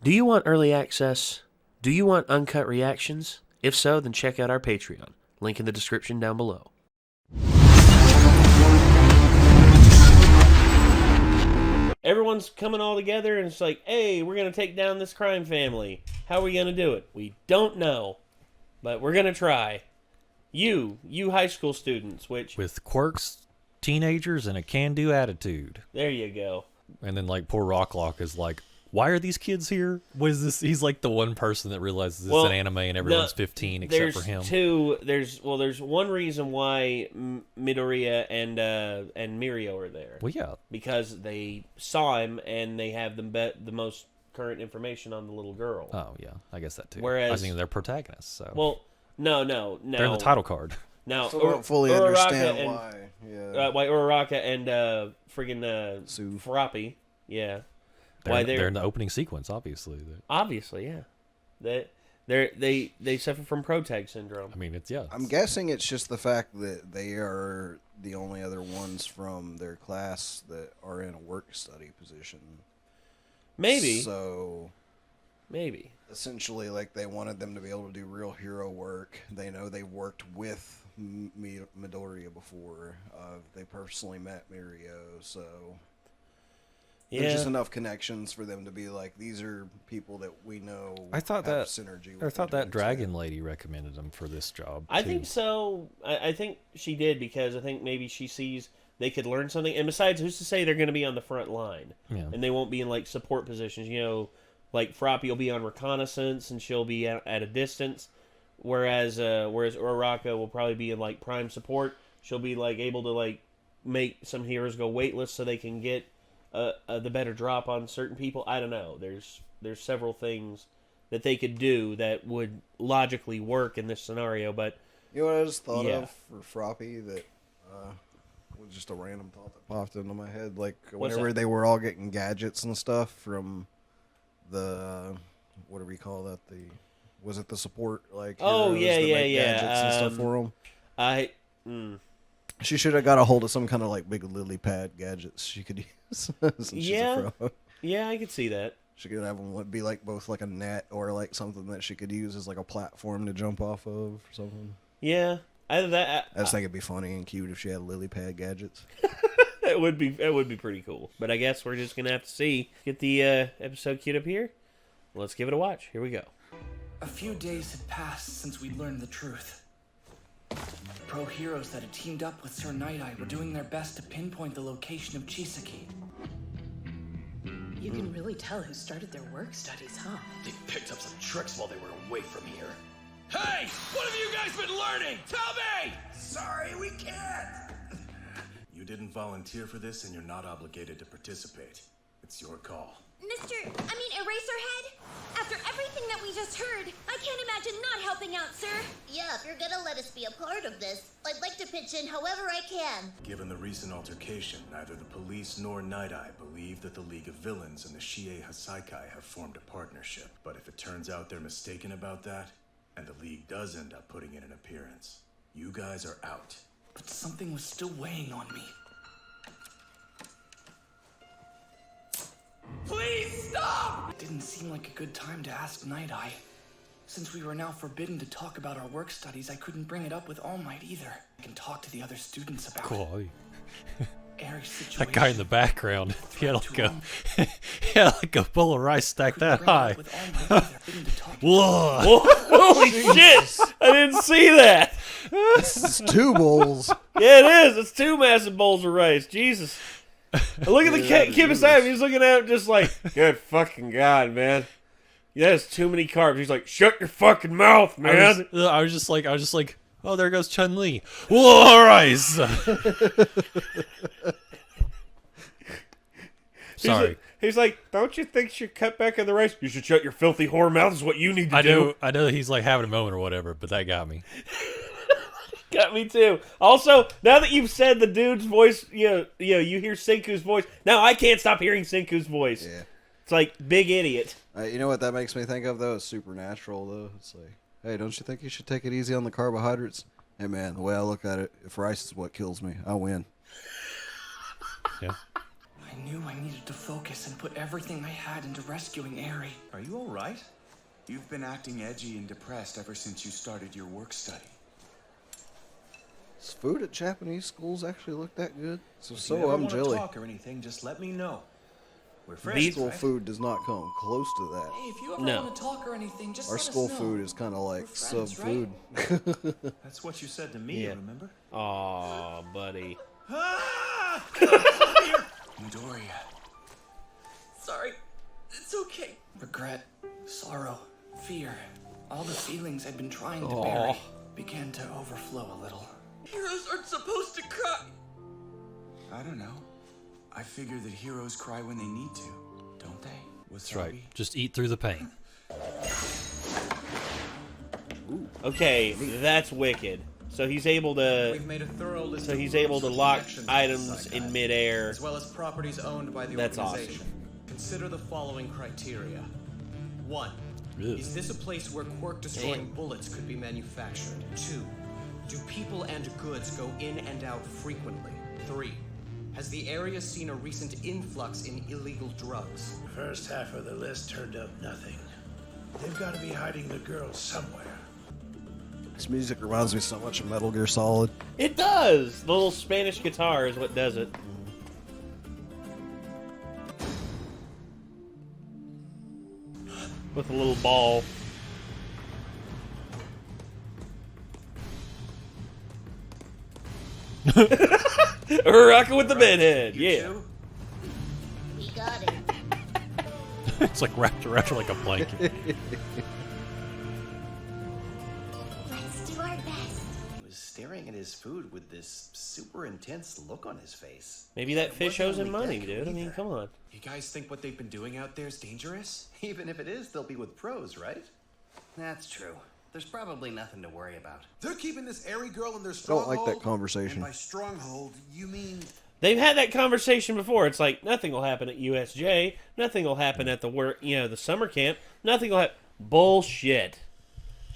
Do you want early access? Do you want uncut reactions? If so, then check out our Patreon. Link in the description down below. Everyone's coming all together and it's like, hey, we're going to take down this crime family. How are we going to do it? We don't know, but we're going to try. You high school students, which... With quirks, teenagers, and a can-do attitude. There you go. And then, like, poor Rocklock is like, why are these kids here? What is this? He's like the one person that realizes it's an anime and everyone's 15 except for him. There's one reason why Midoriya and Mirio are there. Well, yeah. Because they saw him and they have the most current information on the little girl. Oh, yeah. I guess that too. Whereas... I think they're protagonists, so... Well, no. They're in the title card. Now, still don't fully understand why. Yeah. Why Uraraka and friggin' Farapi, yeah. They're in the opening sequence, obviously. Obviously, yeah. They suffer from protag syndrome. I mean, it's yeah. I'm guessing it's just the fact that they are the only other ones from their class that are in a work study position. Maybe. So. Maybe. Essentially, like, they wanted them to be able to do real hero work. They know they worked with Midoriya before. They personally met Mirio, so... Yeah. There's just enough connections for them to be like, these are people that we know have synergy with. I thought that dragon lady recommended them for this job, I think so. I think she did, because I think maybe she sees they could learn something. And besides, who's to say they're going to be on the front line? Yeah. And they won't be in, like, support positions. You know, like, Farapi will be on reconnaissance, and she'll be at a distance. Whereas Uraraka will probably be in, like, prime support. She'll be, like, able to, like, make some heroes go weightless so they can get... the better drop on certain people. I don't know. There's several things that they could do that would logically work in this scenario, but you know what I just thought of for Farapi that was just a random thought that popped into my head. Like whenever they were all getting gadgets and stuff from the what do we call that? Was it the support like? Gadgets and stuff for them. She should have got a hold of some kind of like big lily pad gadgets she could use. Yeah, I could see that. She could have them be like both like a net or like something that she could use as like a platform to jump off of or something. Yeah, I just think it'd be funny and cute if she had lily pad gadgets. It would be pretty cool. But I guess we're just gonna have to see. Get the episode queued up here. Let's give it a watch. Here we go. A few days had passed since we'd learned the truth. Pro heroes that had teamed up with Sir Night-Eye were doing their best to pinpoint the location of Chisaki. You can really tell who started their work studies, huh? They picked up some tricks while they were away from here. Hey! What have you guys been learning? Tell me! Sorry, we can't! You didn't volunteer for this and you're not obligated to participate. It's your call. Eraserhead? After everything that we just heard, I can't imagine not helping out, sir. Yeah, if you're gonna let us be a part of this, I'd like to pitch in however I can. Given the recent altercation, neither the police nor Night-Eye believe that the League of Villains and the Shiei Hasaikai have formed a partnership. But if it turns out they're mistaken about that, and the League does end up putting in an appearance, you guys are out. But something was still weighing on me. Please stop! It didn't seem like a good time to ask Night-Eye. Since we were now forbidden to talk about our work studies, I couldn't bring it up with All Might either. I can talk to the other students about Kohai. Eric's situation. That guy in the background, he had like a bowl of rice stacked that high. Whoa! Holy shit! I didn't see that. It's 2 bowls. Yeah, it is. It's 2 massive bowls of rice. Jesus. Look at the kid beside him. He's looking at him just like, good fucking God, man. That's too many carbs. He's like, shut your fucking mouth, man. I was just like, oh, there goes Chun-Li. Whoa, rice. Sorry. He's like, don't you think you should cut back on the rice? You should shut your filthy whore mouth is what you need to do. I know he's like having a moment or whatever, but that got me. Got me too. Also, now that you've said the dude's voice, you hear Senku's voice. Now I can't stop hearing Senku's voice. Yeah. It's like big idiot. You know what that makes me think of though? It's Supernatural though. It's like, hey, don't you think you should take it easy on the carbohydrates? Hey man, the way I look at it, if rice is what kills me, I win. Yeah. I knew I needed to focus and put everything I had into rescuing Eri. Are you alright? You've been acting edgy and depressed ever since you started your work study. Does food at Japanese schools actually look that good? If you So ever I'm wanna jelly. talk or anything, just let me know. We're Our friends, school right? food does not come close to that. Hey, if you ever No. want to talk or anything, just Our let school us know. food is kind of like We're sub friends, food. That's what you said to me, Yeah. remember? Aw, buddy. Ah! Midoriya. Sorry. It's okay. Regret, sorrow, fear, all the feelings I'd been trying to bury began to overflow a little. Heroes aren't supposed to cry. I don't know. I figure that heroes cry when they need to, don't they? That's right. Just eat through the pain. Okay, that's wicked. So he's able to. We've made a thorough list So of he's rules able to for lock connections with items Saikai, in midair. as well as properties owned by the That's organization. Consider the following criteria. 1. Is this a place where quirk-destroying bullets could be manufactured? 2. Do people and goods go in and out frequently? 3. Has the area seen a recent influx in illegal drugs? First half of the list turned up nothing. They've got to be hiding the girls somewhere. This music reminds me so much of Metal Gear Solid. It does! The little Spanish guitar is what does it. With a little ball. Rocking with the bedhead, yeah. We got it. It's like wrapped around like a blanket. Let's do our best. He was staring at his food with this super intense look on his face. Maybe that fish owes him Wasn't on money, the dude. I deck mean, either. come on. You guys think what they've been doing out there is dangerous? Even if it is, they'll be with pros, right? That's true. There's probably nothing to worry about. They're keeping this Eri girl in their I don't stronghold. like that conversation. And by stronghold, you mean They've had that conversation before. It's like nothing will happen at USJ. Nothing will happen at the work, the summer camp. Nothing will happen. Bullshit.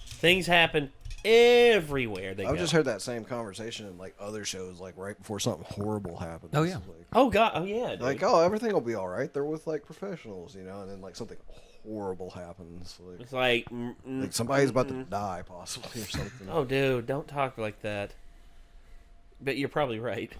Things happen everywhere. I've just heard that same conversation in like other shows, like right before something horrible happens. Oh, yeah. Like, oh god. Oh yeah. Dude. like everything will be all right. They're with like professionals, and then like something horrible happens. Like, It's like, like somebody's about to die, possibly, or something. Oh, dude, don't talk like that. But you're probably right.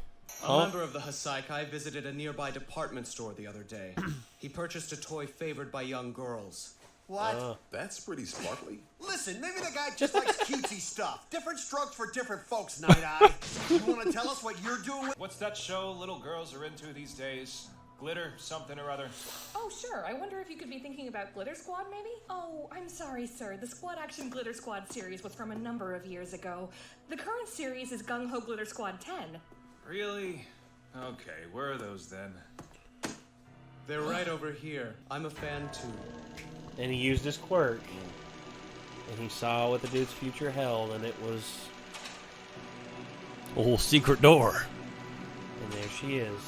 A member of the Hasaikai visited a nearby department store the other day. He purchased a toy favored by young girls. what? That's pretty sparkly. Listen, maybe the guy just likes cutesy stuff. Different strokes for different folks, Night Eye. You want to tell us what you're doing with? What's that show little girls are into these days? Glitter something or other. Oh, sure. I wonder if you could be thinking about Glitter Squad, maybe? Oh, I'm sorry, sir. The Squad Action Glitter Squad series was from a number of years ago. The current series is Gung Ho Glitter Squad 10. Really? Okay, where are those then? They're right over here. I'm a fan too. And he used his quirk. And he saw what the dude's future held, and it was... Oh, secret door. And there she is.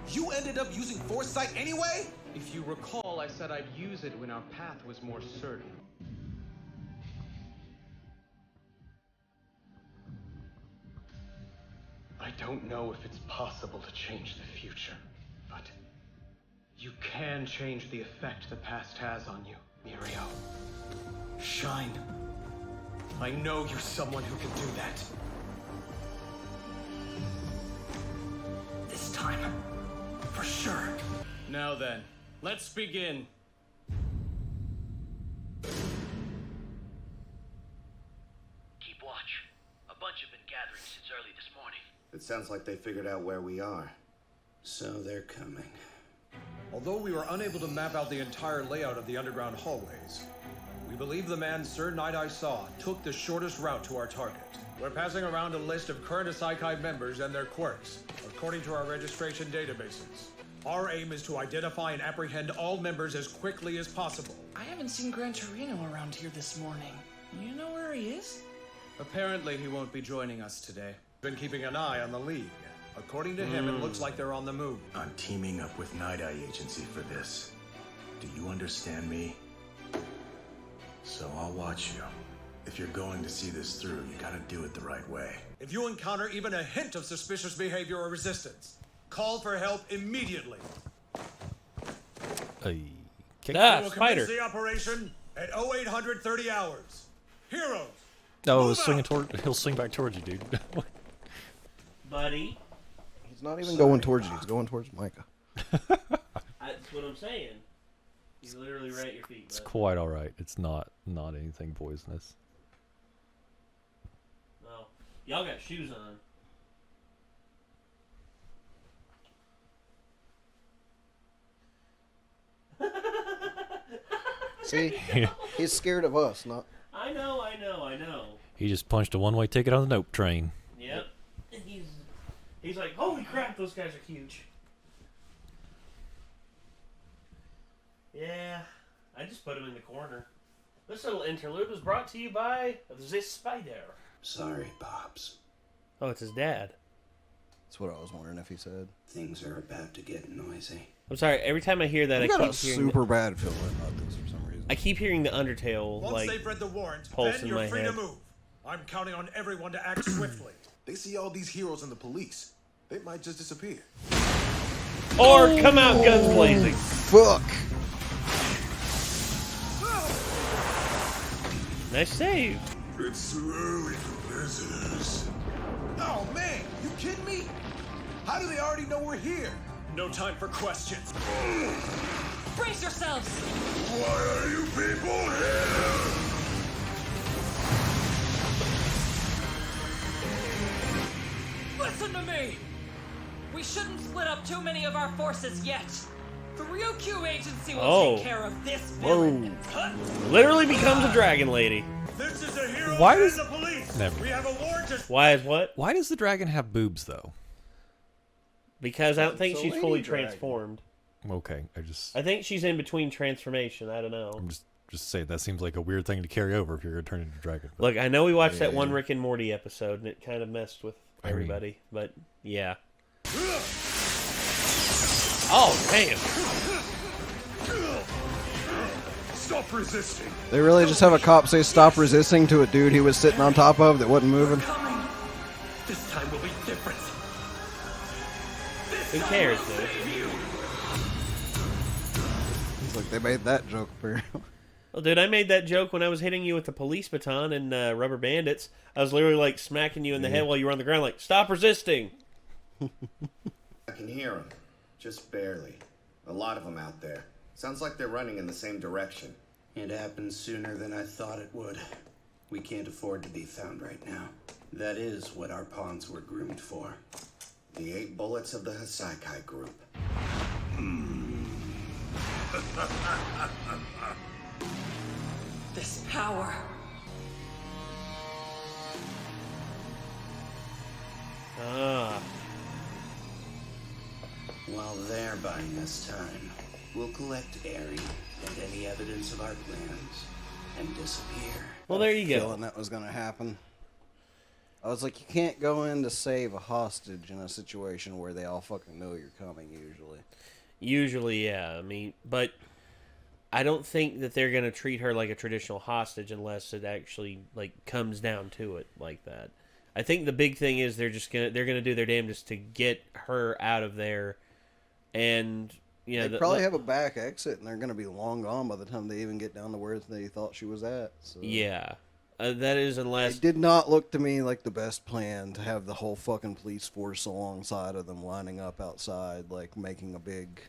You ended up using foresight anyway? If you recall, I said I'd use it when our path was more certain. I don't know if it's possible to change the future, but you can change the effect the past has on you, Mirio. Shine. I know you're someone who can do that. This time, for sure. Now then, let's begin. Keep watch. A bunch have been gathering since early this morning. It sounds like they figured out where we are. So they're coming. Although we were unable to map out the entire layout of the underground hallways, we believe the man Sir Night Eye saw took the shortest route to our target. We're passing around a list of current Hasaikai members and their quirks, according to our registration databases. Our aim is to identify and apprehend all members as quickly as possible. I haven't seen Gran Torino around here this morning. You know where he is? Apparently he won't be joining us today. Been keeping an eye on the League. According to him, it looks like they're on the move. I'm teaming up with Night Eye Agency for this. Do you understand me? So I'll watch you. If you're going to see this through, you gotta do it the right way. If you encounter even a hint of suspicious behavior or resistance, Call for help immediately. Okay. We will commence the operation at 0800 30 hours. Heroes! No, he'll swing back towards you, dude. Buddy. He's not even going towards you. He's going towards Micah. That's what I'm saying. He's literally right at your feet. It's quite all right. It's not anything poisonous. Well, y'all got shoes on. See? He's scared of us, not... I know. He just punched a one-way ticket on the nope train. Yep. And he's like, holy crap, those guys are huge. Yeah, I just put him in the corner. This little interlude was brought to you by the Spider. Sorry, Pops. Oh, it's his dad. That's what I was wondering if he said. Things are about to get noisy. I'm sorry, every time I hear that, I got keep a hearing super bad feeling about this for some reason. I keep hearing the Undertale, Once they've read the warrant, pulse then in you're my free head. to move. I'm counting on everyone to act swiftly. They see all these heroes and the police. They might just disappear. Or come out guns blazing. Fuck. Nice save. It's too early for visitors. Oh man, you kidding me? How do they already know we're here? No time for questions. Brace yourselves! Why are you people here? Listen to me! We shouldn't split up too many of our forces yet. The Ryukyu agency will take care of this villain. Literally becomes a dragon lady. This is a hero Why and does- the police. Never. We have a warrant to... Why is what? Why does the dragon have boobs though? Because I don't think It's a she's lady fully dragon. transformed. Okay, I think she's in between transformation. I don't know. I'm just saying that seems like a weird thing to carry over if you're gonna turn into a dragon. But Look, I know we watched that one Rick and Morty episode, and it kind of messed with everybody. But yeah. Oh damn! Stop resisting. They really just have a cop say stop resisting to a dude he was sitting on top of that wasn't moving? This time will be different. Who cares, dude? It's like they made that joke for Well, dude, I made that joke when I was hitting you with the police baton and Rubber Bandits. I was literally like smacking you in the head while you were on the ground, like, stop resisting. I can hear them, just barely. A lot of them out there. Sounds like they're running in the same direction. It happened sooner than I thought it would. We can't afford to be found right now. That is what our pawns were groomed for. The 8 bullets of the Hasaikai group. This power. While they're buying us time, we'll collect Eri and any evidence of our plans and disappear. Well, there you go. Feeling that was going to happen. I was like, you can't go in to save a hostage in a situation where they all fucking know you're coming, usually. Usually, yeah. I mean, but I don't think that they're going to treat her like a traditional hostage unless it actually, like, comes down to it like that. I think the big thing is they're gonna do their damnedest to get her out of there, and you know They probably have a back exit, and they're going to be long gone by the time they even get down to where they thought she was at. So. Yeah, that is unless It did not look to me like the best plan to have the whole fucking police force alongside of them lining up outside, like making a big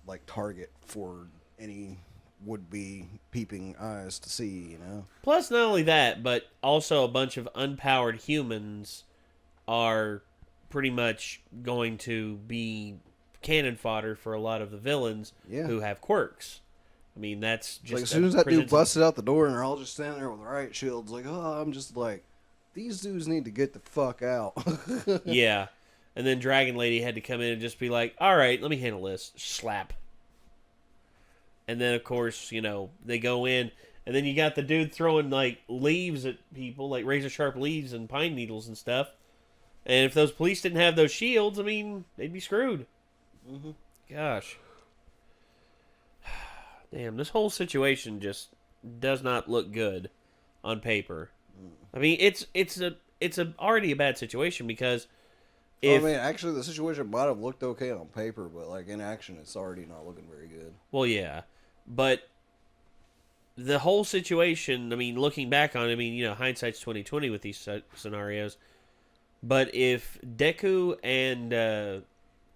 like target for any would-be peeping eyes to see, you know. Plus, not only that, but also a bunch of unpowered humans are pretty much going to be cannon fodder for a lot of the villains who have quirks. I mean, that's just... Like, as soon as that dude busted out the door and they're all just standing there with riot shields, like, oh, I'm just like, these dudes need to get the fuck out. Yeah. And then Dragon Lady had to come in and just be like, all right, let me handle this. Slap. And then, of course, you know, they go in, and then you got the dude throwing, like, leaves at people, like razor-sharp leaves and pine needles and stuff. And if those police didn't have those shields, I mean, they'd be screwed. Mm-hmm. Gosh. Damn, this whole situation just does not look good on paper. I mean, it's already a bad situation because if, I mean, actually, the situation might have looked okay on paper, but like in action, it's already not looking very good. well, yeah, but the whole situation. I mean, looking back on it, I mean, you know, hindsight's 20/20 with these scenarios. But if Deku and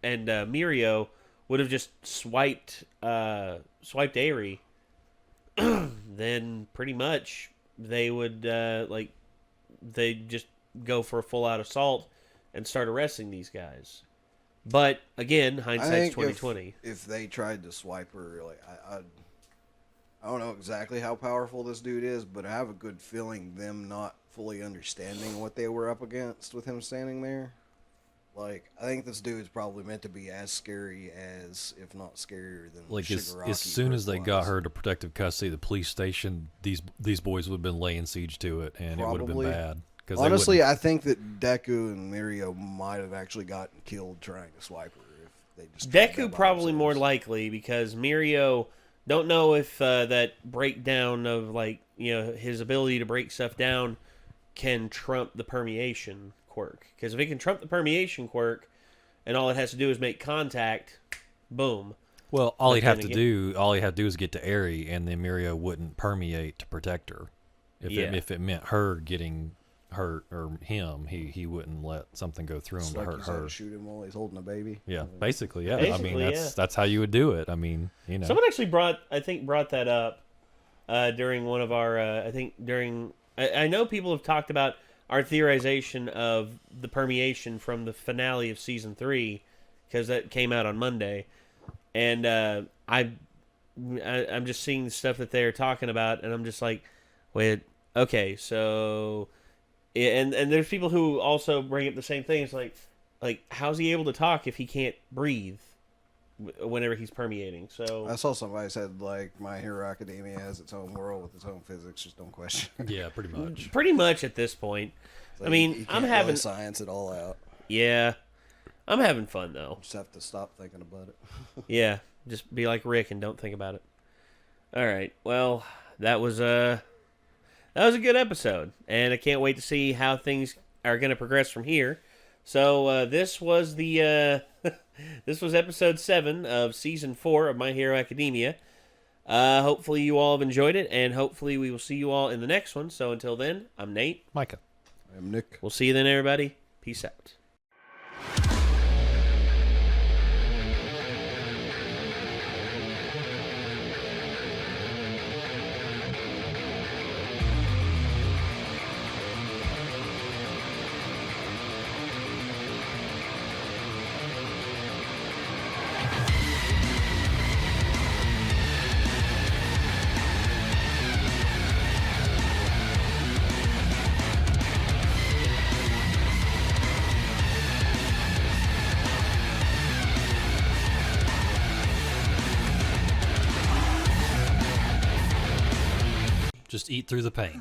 Mirio would have just swiped Eri, then pretty much they would they'd just go for a full out assault and start arresting these guys. But again, hindsight's 20/20. If they tried to swipe her, like I don't know exactly how powerful this dude is, but I have a good feeling them not fully understanding what they were up against with him standing there. Like, I think this dude is probably meant to be as scary as, if not scarier than like Shigaraki. As soon as they got her to protective custody of the police station, these boys would have been laying siege to it, and it would have been bad. Honestly, I think that Deku and Mirio might have actually gotten killed trying to swipe her. If they just Deku probably more likely, because Mirio, don't know if that breakdown of, like, you know, his ability to break stuff down can trump the permeation quirk. Because if it can trump the permeation quirk, and all it has to do is make contact, boom. Well, all he'd have to do is get to Eri, and then Mirio wouldn't permeate to protect her. If it meant her getting hurt or him, he wouldn't let something go through him to hurt her. Shoot him while he's holding a baby. Yeah, basically, yeah. I mean, that's how you would do it. I mean, you know. Someone actually brought that up during one of our. I know people have talked about our theorization of the permeation from the finale of season 3, because that came out on Monday, and I'm just seeing the stuff that they're talking about, and I'm just like, wait, okay, so. And there's people who also bring up the same thing. It's like how's he able to talk if he can't breathe whenever he's permeating? So I saw somebody said, like, My Hero Academia has its own world with its own physics. Just don't question. Yeah, pretty much. Pretty much at this point. Like, I mean, I'm having really science it all out. Yeah, I'm having fun though. Just have to stop thinking about it. Yeah, just be like Rick and don't think about it. All right. Well, that was a good episode, and I can't wait to see how things are going to progress from here. So this was this was episode 7 of season 4 of My Hero Academia. Hopefully you all have enjoyed it, and hopefully we will see you all in the next one. So until then, I'm Nate. Micah. I'm Nick. We'll see you then, everybody. Peace out. Just eat through the pain.